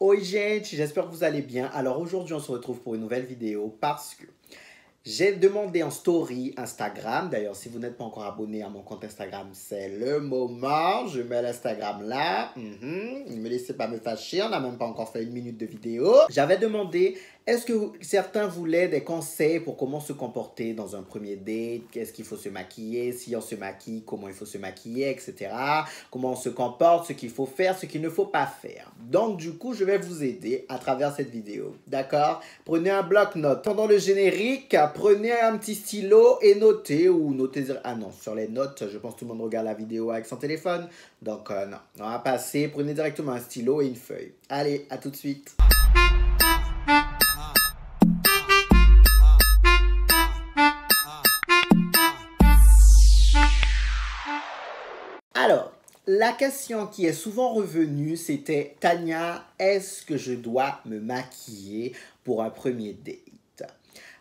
Oi gente, j'espère que vous allez bien. Alors aujourd'hui on se retrouve pour une nouvelle vidéo parce que j'ai demandé en story Instagram. D'ailleurs si vous n'êtes pas encore abonné à mon compte Instagram, c'est le moment. Je mets l'Instagram là. Ne me laissez pas me fâcher, on n'a même pas encore fait une minute de vidéo. J'avais demandé, est-ce que certains voulaient des conseils pour comment se comporter dans un premier date? Qu'est-ce qu'il faut se maquiller? Si on se maquille, comment il faut se maquiller, etc. Comment on se comporte, ce qu'il faut faire, ce qu'il ne faut pas faire. Donc du coup, je vais vous aider à travers cette vidéo. D'accord? Prenez un bloc-notes. Pendant le générique, prenez un petit stylo et notez ou notez... Ah non, sur les notes, je pense que tout le monde regarde la vidéo avec son téléphone. Donc non, on va passer. Prenez directement un stylo et une feuille. Allez, à tout de suite. Alors, la question qui est souvent revenue, c'était « Tania, est-ce que je dois me maquiller pour un premier date ?»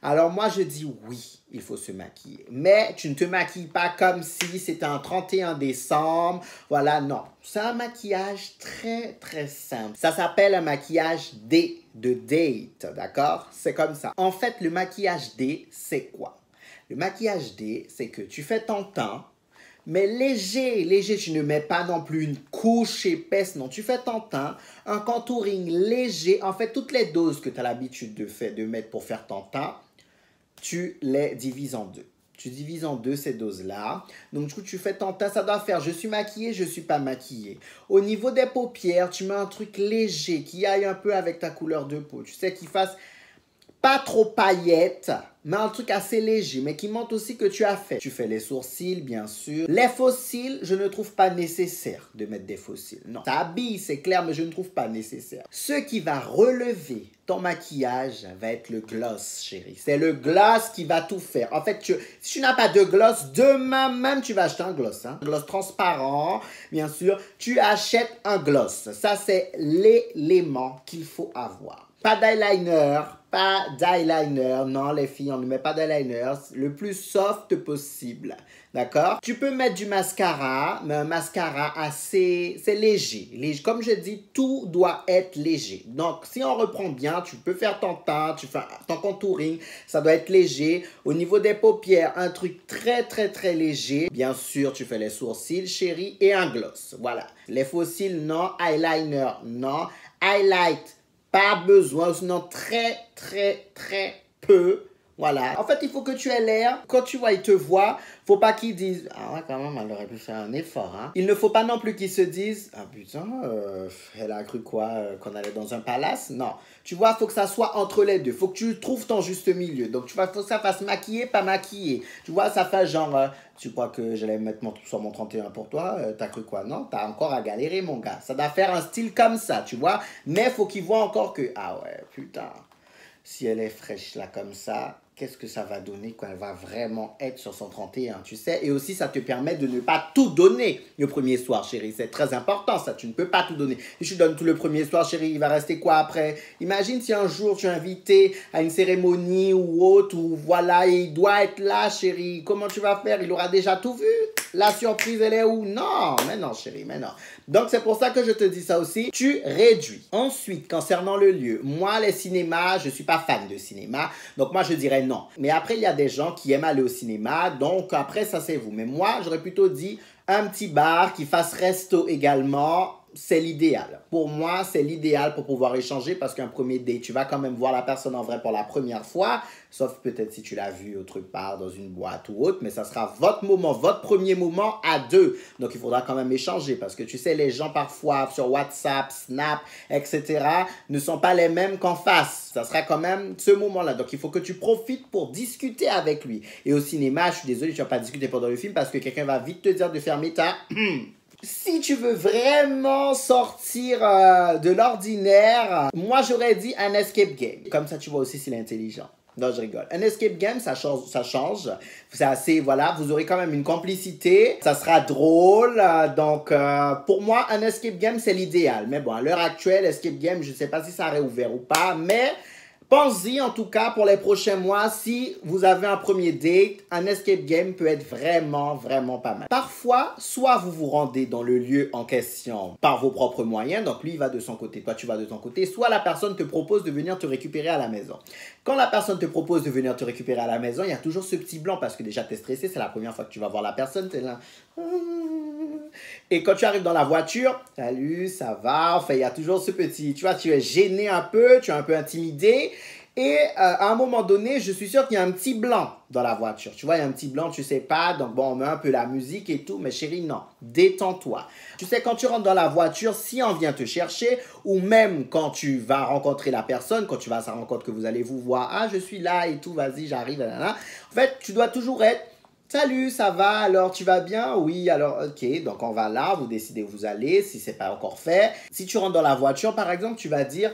Alors moi, je dis oui, il faut se maquiller. Mais tu ne te maquilles pas comme si c'était un 31 décembre. Voilà, non. C'est un maquillage très, très simple. Ça s'appelle un maquillage D de date, d'accord? C'est comme ça. En fait, le maquillage D, c'est quoi? Le maquillage D, c'est que tu fais ton teint, mais léger, léger, tu ne mets pas non plus une couche épaisse, non, tu fais ton teint, un contouring léger, en fait, toutes les doses que tu as l'habitude de mettre pour faire ton teint, tu les divises en deux. Tu divises en deux ces doses-là. Donc, du coup, tu fais ton teint, ça doit faire, je suis maquillée, je ne suis pas maquillée. Au niveau des paupières, tu mets un truc léger qui aille un peu avec ta couleur de peau. Tu sais, qu'il fasse pas trop paillettes, mais un truc assez léger, mais qui montre aussi que tu as fait. Tu fais les sourcils, bien sûr. Les faux cils, je ne trouve pas nécessaire de mettre des faux cils. Non, ça habille, c'est clair, mais je ne trouve pas nécessaire. Ce qui va relever ton maquillage va être le gloss, chérie. C'est le gloss qui va tout faire. En fait, si tu n'as pas de gloss, demain même, tu vas acheter un gloss. Hein? Un gloss transparent, bien sûr. Tu achètes un gloss. Ça, c'est l'élément qu'il faut avoir. Pas d'eyeliner, pas d'eyeliner. Non, les filles, on ne met pas d'eyeliner. Le plus soft possible. D'accord? Tu peux mettre du mascara, mais un mascara assez... C'est léger. Comme je dis, tout doit être léger. Donc, si on reprend bien, tu peux faire ton teint, tu fais ton contouring. Ça doit être léger. Au niveau des paupières, un truc très, très, très léger. Bien sûr, tu fais les sourcils, chérie, et un gloss. Voilà. Les faux cils, non. Eyeliner, non. Highlight, pas besoin, sinon très, très, très peu. Voilà. En fait, il faut que tu aies l'air. Quand tu vois, ils te voient, faut pas qu'ils disent « Ah ouais, quand même, elle aurait pu faire un effort. Hein. » Il ne faut pas non plus qu'ils se disent « Ah putain, elle a cru quoi, qu'on allait dans un palace ?» Non. Tu vois, il faut que ça soit entre les deux. Il faut que tu trouves ton juste milieu. Donc, tu vois, il faut que ça fasse maquiller, pas maquiller. Tu vois, ça fait genre tu crois que j'allais mettre sur mon 31 pour toi? T'as cru quoi? Non, t'as encore à galérer, mon gars. Ça doit faire un style comme ça, tu vois. Mais il faut qu'ils voient encore que « Ah ouais, putain. » Si elle est fraîche là comme ça, qu'est-ce que ça va donner quand elle va vraiment être sur son 31, tu sais? Et aussi, ça te permet de ne pas tout donner le premier soir, chérie. C'est très important, ça. Tu ne peux pas tout donner. Si tu donnes tout le premier soir, chérie, il va rester quoi après? Imagine si un jour, tu es invité à une cérémonie ou autre, ou voilà, et il doit être là, chérie. Comment tu vas faire? Il aura déjà tout vu. La surprise, elle est où? Non, mais non, chérie, mais non. Donc, c'est pour ça que je te dis ça aussi. Tu réduis. Ensuite, concernant le lieu, moi, les cinémas, je ne suis pas fan de cinéma. Donc, moi, je dirais non. Mais après, il y a des gens qui aiment aller au cinéma. Donc, après, ça, c'est vous. Mais moi, j'aurais plutôt dit un petit bar qui fasse resto également. C'est l'idéal. Pour moi, c'est l'idéal pour pouvoir échanger parce qu'un premier date, tu vas quand même voir la personne en vrai pour la première fois, sauf peut-être si tu l'as vu autre part dans une boîte ou autre, mais ça sera votre moment, votre premier moment à deux. Donc, il faudra quand même échanger parce que tu sais, les gens parfois sur WhatsApp, Snap, etc. ne sont pas les mêmes qu'en face. Ça sera quand même ce moment-là. Donc, il faut que tu profites pour discuter avec lui. Et au cinéma, je suis désolé, tu ne vas pas discuter pendant le film parce que quelqu'un va vite te dire de fermer ta... Si tu veux vraiment sortir de l'ordinaire, moi j'aurais dit un escape game. Comme ça tu vois aussi s'il est intelligent. Non, je rigole. Un escape game, ça change. C'est assez, voilà, vous aurez quand même une complicité. Ça sera drôle. Donc, pour moi, un escape game, c'est l'idéal. Mais bon, à l'heure actuelle, escape game, je ne sais pas si ça a réouvert ou pas. Mais Pensez-y en tout cas pour les prochains mois, si vous avez un premier date, un escape game peut être vraiment, vraiment pas mal. Parfois, soit vous vous rendez dans le lieu en question par vos propres moyens, donc lui il va de son côté, toi tu vas de ton côté, soit la personne te propose de venir te récupérer à la maison. Quand la personne te propose de venir te récupérer à la maison, il y a toujours ce petit blanc parce que déjà tu es stressé, c'est la première fois que tu vas voir la personne, tu es là. Et quand tu arrives dans la voiture, salut, ça va, enfin il y a toujours ce petit, tu vois, tu es gêné un peu, tu es un peu intimidé. Et à un moment donné, je suis sûr qu'il y a un petit blanc dans la voiture. Tu vois, il y a un petit blanc, tu sais pas. Donc bon, on met un peu la musique et tout. Mais chérie, non, détends-toi. Tu sais, quand tu rentres dans la voiture, si on vient te chercher, ou même quand tu vas rencontrer la personne, quand tu vas à sa rencontre, que vous allez vous voir, ah, je suis là et tout, vas-y, j'arrive, là. En fait, tu dois toujours être, salut, ça va, alors tu vas bien? Oui, alors ok, donc on va là, vous décidez où vous allez, si c'est pas encore fait. Si tu rentres dans la voiture, par exemple, tu vas dire,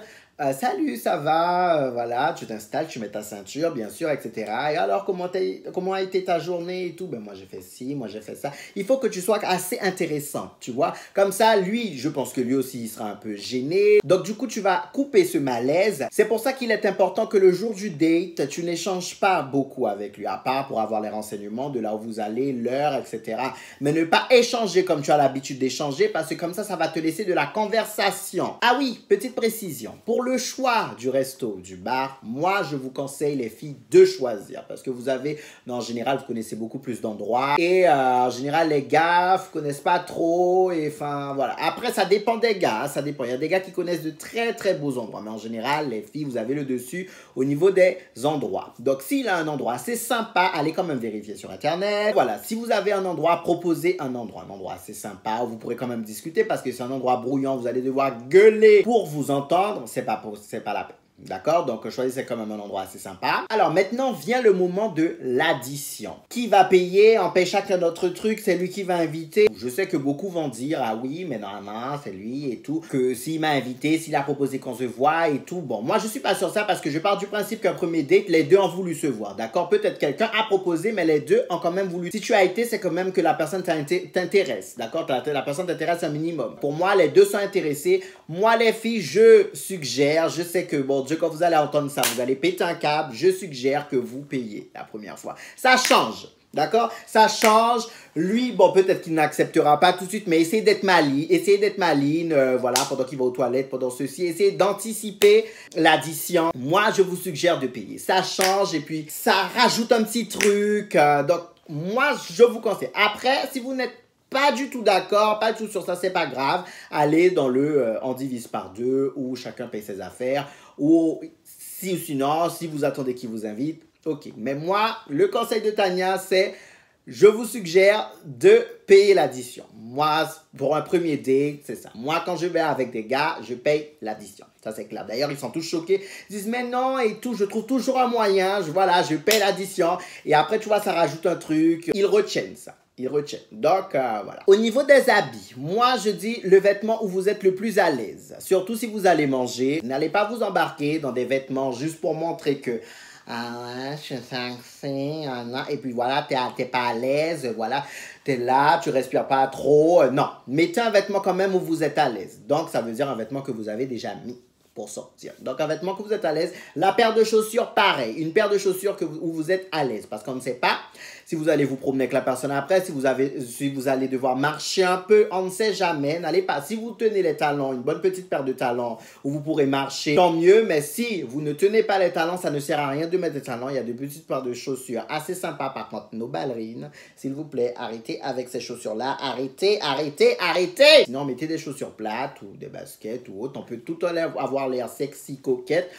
salut, ça va, voilà, tu t'installes, tu mets ta ceinture, bien sûr, etc. Et alors, comment a été ta journée et tout? Ben, moi, j'ai fait ci, moi, j'ai fait ça. Il faut que tu sois assez intéressant, tu vois. Comme ça, lui, je pense que lui aussi, il sera un peu gêné. Donc, du coup, tu vas couper ce malaise. C'est pour ça qu'il est important que le jour du date, tu n'échanges pas beaucoup avec lui, à part pour avoir les renseignements de là où vous allez, l'heure, etc. Mais ne pas échanger comme tu as l'habitude d'échanger, parce que comme ça va te laisser de la conversation. Ah oui, petite précision. Pour le choix du resto, du bar, moi, je vous conseille, les filles, de choisir. Parce que vous avez, non, en général, vous connaissez beaucoup plus d'endroits. Et en général, les gars ne connaissent pas trop. Et enfin, voilà. Après, ça dépend des gars. Hein, ça dépend. Il y a des gars qui connaissent de très, très beaux endroits. Mais en général, les filles, vous avez le dessus au niveau des endroits. Donc, s'il a un endroit assez sympa, allez quand même vérifier sur Internet. Voilà. Si vous avez un endroit, proposez un endroit assez sympa où vous pourrez quand même discuter. Parce que c'est un endroit brouillant, vous allez devoir gueuler pour vous entendre. C'est pas la peine. D'accord? Donc, choisissez quand même un endroit assez sympa. Alors, maintenant vient le moment de l'addition. Qui va payer? On paye chacun notre truc. C'est lui qui va inviter. Je sais que beaucoup vont dire, ah oui, mais normalement, c'est lui et tout. Que s'il m'a invité, s'il a proposé qu'on se voit et tout. Bon, moi, je suis pas sur ça parce que je pars du principe qu'un premier date, les deux ont voulu se voir. D'accord? Peut-être quelqu'un a proposé, mais les deux ont quand même voulu. Si tu as été, c'est quand même que la personne t'intéresse. D'accord? La personne t'intéresse un minimum. Pour moi, les deux sont intéressés. Moi, les filles, je suggère, je sais que, bon, quand vous allez entendre ça, vous allez péter un câble, je suggère que vous payiez la première fois. Ça change, d'accord? Ça change. Lui, bon, peut-être qu'il n'acceptera pas tout de suite, mais essayez d'être maligne, voilà, pendant qu'il va aux toilettes, pendant ceci. Essayez d'anticiper l'addition. Moi, je vous suggère de payer. Ça change et puis ça rajoute un petit truc. Donc, moi, je vous conseille. Après, si vous n'êtes pas du tout d'accord, pas du tout sur ça, c'est pas grave. Allez dans le on divise par deux ou chacun paye ses affaires ou sinon, si vous attendez qu'il vous invite, ok. Mais moi, le conseil de Tania, c'est je vous suggère de payer l'addition. Moi, pour un premier date, c'est ça. Moi, quand je vais avec des gars, je paye l'addition. Ça, c'est clair. D'ailleurs, ils sont tous choqués. Ils disent, mais non, et tout, je trouve toujours un moyen. Voilà, je paye l'addition. Et après, tu vois, ça rajoute un truc. Ils retiennent ça. Ils retiennent. Donc, voilà. Au niveau des habits, moi, je dis le vêtement où vous êtes le plus à l'aise. Surtout si vous allez manger. N'allez pas vous embarquer dans des vêtements juste pour montrer que ah ouais, je suis sexy, et puis voilà, t'es pas à l'aise, voilà, t'es là, tu respires pas trop. Non, mettez un vêtement quand même où vous êtes à l'aise. Donc, ça veut dire un vêtement que vous avez déjà mis pour sortir. Donc, un vêtement que vous êtes à l'aise. La paire de chaussures, pareil. Une paire de chaussures où vous êtes à l'aise. Parce qu'on ne sait pas si vous allez vous promener avec la personne après, si vous allez devoir marcher un peu, on ne sait jamais. N'allez pas. Si vous tenez les talons, une bonne petite paire de talons où vous pourrez marcher, tant mieux. Mais si vous ne tenez pas les talons, ça ne sert à rien de mettre des talons. Il y a de petites paires de chaussures assez sympas. Par contre, nos ballerines, s'il vous plaît, arrêtez avec ces chaussures-là. Arrêtez. Sinon, mettez des chaussures plates ou des baskets ou autre. On peut tout avoir l'air sexy, coquette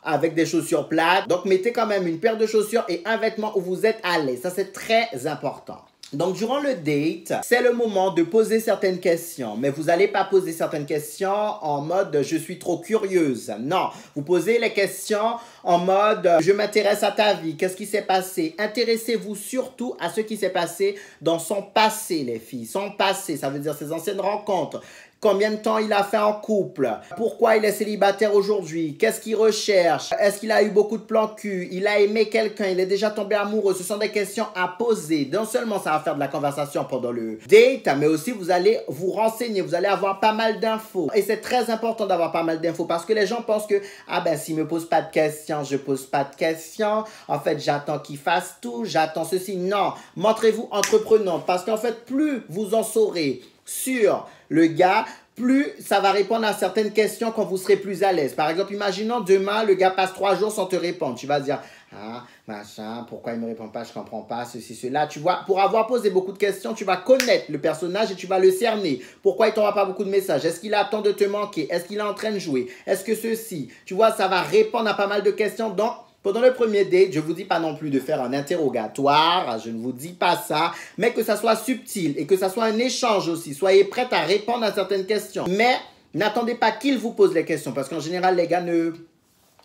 avec des chaussures plates. Donc, mettez quand même une paire de chaussures et un vêtement où vous êtes à l'aise. Ça, c'est très important. Donc, durant le date, c'est le moment de poser certaines questions. Mais vous n'allez pas poser certaines questions en mode « je suis trop curieuse ». Non, vous posez les questions en mode « je m'intéresse à ta vie, qu'est-ce qui s'est passé ?» Intéressez-vous surtout à ce qui s'est passé dans son passé, les filles. Son passé, ça veut dire ses anciennes rencontres. combien de temps il a fait en couple, pourquoi il est célibataire aujourd'hui, qu'est-ce qu'il recherche, est-ce qu'il a eu beaucoup de plans cul, il a aimé quelqu'un, il est déjà tombé amoureux. Ce sont des questions à poser. Non seulement ça va faire de la conversation pendant le date, mais aussi vous allez vous renseigner, vous allez avoir pas mal d'infos. Et c'est très important d'avoir pas mal d'infos parce que les gens pensent que, ah ben s'il me pose pas de questions, je pose pas de questions. En fait, j'attends qu'il fasse tout, j'attends ceci. Non, montrez-vous entreprenant parce qu'en fait, plus vous en saurez sur le gars, plus ça va répondre à certaines questions quand vous serez plus à l'aise. Par exemple, imaginons demain, le gars passe 3 jours sans te répondre. Tu vas dire, ah, machin, pourquoi il ne me répond pas, je ne comprends pas, ceci, cela. Tu vois, pour avoir posé beaucoup de questions, tu vas connaître le personnage et tu vas le cerner. Pourquoi il ne t'envoie pas beaucoup de messages? Est-ce qu'il attend de te manquer? Est-ce qu'il est en train de jouer? Est-ce que ceci? Tu vois, ça va répondre à pas mal de questions. Donc, pendant le premier date, je ne vous dis pas non plus de faire un interrogatoire, je ne vous dis pas ça, mais que ça soit subtil et que ça soit un échange aussi. Soyez prêts à répondre à certaines questions. Mais n'attendez pas qu'il vous pose les questions parce qu'en général, les gars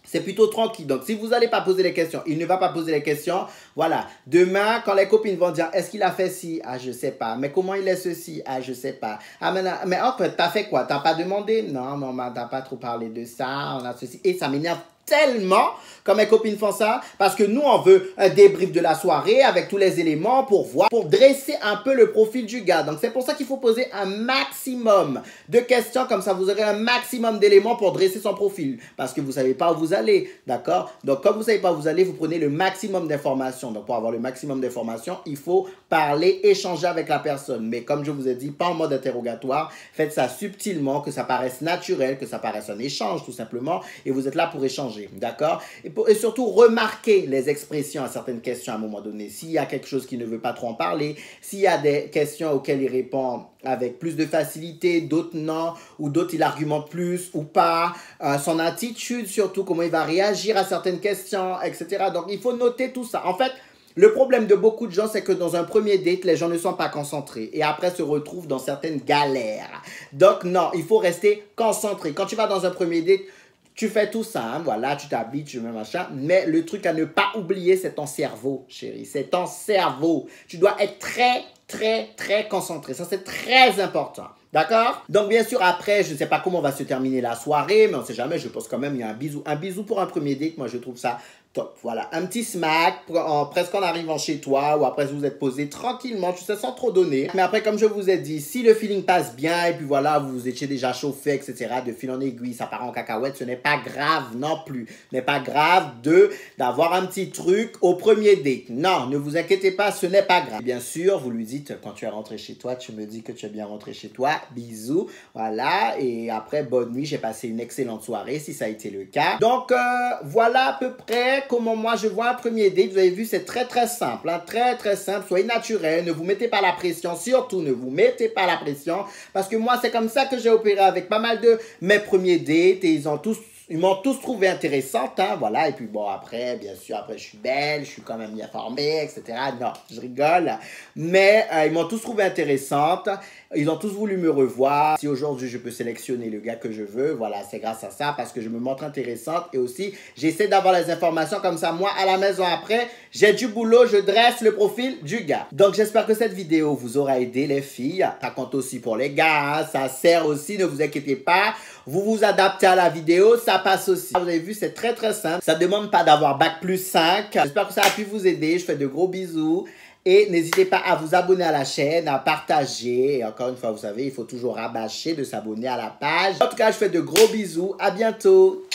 c'est plutôt tranquille. Donc, si vous n'allez pas poser les questions, il ne va pas poser les questions. Voilà. Demain, quand les copines vont dire, est-ce qu'il a fait ci? Ah, je sais pas. Mais comment il est ceci? Ah, je sais pas. Ah, mais en fait, t'as fait quoi? T'as pas demandé? Non, maman, t'as pas trop parlé de ça. On a ceci. Et ça m'énerve tellement quand mes copines font ça parce que nous, on veut un débrief de la soirée avec tous les éléments pour voir, pour dresser un peu le profil du gars. Donc, c'est pour ça qu'il faut poser un maximum de questions. Comme ça, vous aurez un maximum d'éléments pour dresser son profil parce que vous savez pas où vous allez. D'accord? Donc, comme vous savez pas où vous allez, vous prenez le maximum d'informations. Donc, pour avoir le maximum d'informations, il faut parler, échanger avec la personne. Mais comme je vous ai dit, pas en mode interrogatoire. Faites ça subtilement, que ça paraisse naturel, que ça paraisse un échange tout simplement. Et vous êtes là pour échanger. D'accord? Et surtout, remarquez les expressions à certaines questions à un moment donné. S'il y a quelque chose qui ne veut pas trop en parler, s'il y a des questions auxquelles il répond avec plus de facilité, d'autres non, ou d'autres il argumente plus ou pas, son attitude surtout, comment il va réagir à certaines questions, etc. Donc, il faut noter tout ça. En fait, le problème de beaucoup de gens, c'est que dans un premier date, les gens ne sont pas concentrés et après se retrouvent dans certaines galères. Donc, non, il faut rester concentré. Quand tu vas dans un premier date, tu fais tout ça, hein, voilà, tu t'habilles, tu mets machin. Mais le truc à ne pas oublier, c'est ton cerveau, chérie. C'est ton cerveau. Tu dois être très, très, très concentré. Ça, c'est très important. D'accord? Donc, bien sûr, après, je ne sais pas comment va se terminer la soirée, mais on ne sait jamais. Je pense quand même il y a un bisou. Un bisou pour un premier date, moi, je trouve ça top. Voilà, un petit smack, presque en arrivant chez toi, ou après vous êtes posé tranquillement, tu sais, sans trop donner. Mais après, comme je vous ai dit, si le feeling passe bien, et puis voilà, vous étiez déjà chauffé, etc., de fil en aiguille, ça part en cacahuète, ce n'est pas grave non plus. Ce n'est pas grave d'avoir un petit truc au premier date. Non, ne vous inquiétez pas, ce n'est pas grave. Et bien sûr, vous lui dites, quand tu es rentré chez toi, tu me dis que tu es bien rentré chez toi, bisous, voilà, et après, bonne nuit, j'ai passé une excellente soirée, si ça a été le cas. Donc, voilà à peu près comment moi je vois un premier date. Vous avez vu, c'est très très simple, hein? Très très simple. Soyez naturel, ne vous mettez pas la pression, surtout ne vous mettez pas la pression parce que moi c'est comme ça que j'ai opéré avec pas mal de mes premiers dates et ils m'ont tous trouvé intéressante, hein, voilà. Et puis bon, après, bien sûr, après je suis belle, je suis quand même bien formée, etc. Non, je rigole. Mais ils m'ont tous trouvé intéressante. Ils ont tous voulu me revoir. Si aujourd'hui je peux sélectionner le gars que je veux, voilà, c'est grâce à ça parce que je me montre intéressante et aussi j'essaie d'avoir les informations comme ça. Moi, à la maison après, j'ai du boulot, je dresse le profil du gars. Donc, j'espère que cette vidéo vous aura aidé les filles. Ça compte aussi pour les gars, hein. Ça sert aussi, ne vous inquiétez pas. Vous vous adaptez à la vidéo, ça passe aussi. Vous avez vu, c'est très très simple. Ça ne demande pas d'avoir bac+5. J'espère que ça a pu vous aider. Je fais de gros bisous. Et n'hésitez pas à vous abonner à la chaîne, à partager. Et encore une fois, vous savez, il faut toujours rabâcher de s'abonner à la page. En tout cas, je fais de gros bisous. À bientôt.